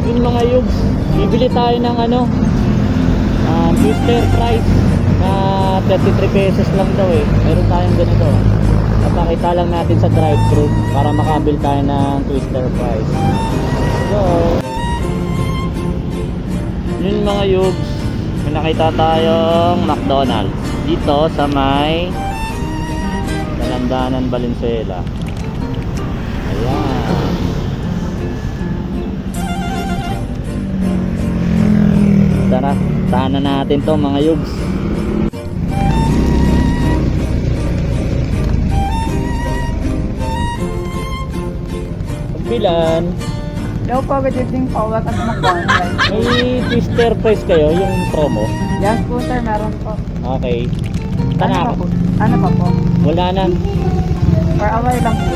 Yun mga yugs, bibili tayo ng ano, twister fries na 33 pesos lang daw eh. Meron tayong ganito. Napakita lang natin sa drive-thru para makabil tayo ng twister fries. So, yun mga yugs, may nakita tayong McDonald's dito sa may Dalandanan, Valenzuela. Ayan. Tara, tahanan natin to mga yugs. Pagbilan. Hello po, good evening po. Welcome to McDonald's. May twister fries kayo, yung promo. Yes po sir, meron po. Okay. Ano pa Tana, po? Ano pa po? wala na. For away lang po.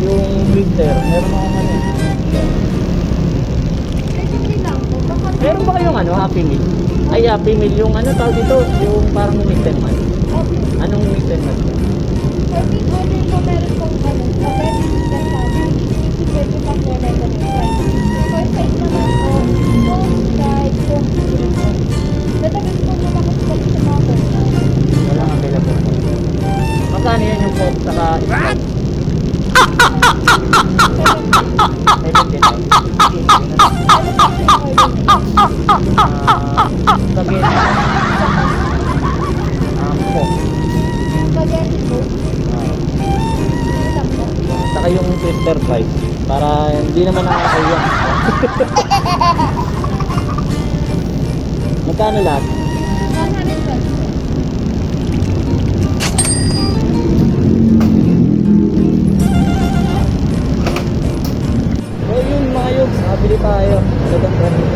Yung twister, meron akong ano. Meron ba kayong ano, Happy Meal? Ay, Happy Meal, yung ano tawag dito, yung parang mix and match. Anong mix and match? Walang available. Magkano yan yung Coke saka Sprite? 79. Spaghetti. Coke. Saka yung twister fries. Para hindi naman nakakaya. Magkano lahat? So yun mga yugs, nakabili tayo. Talagang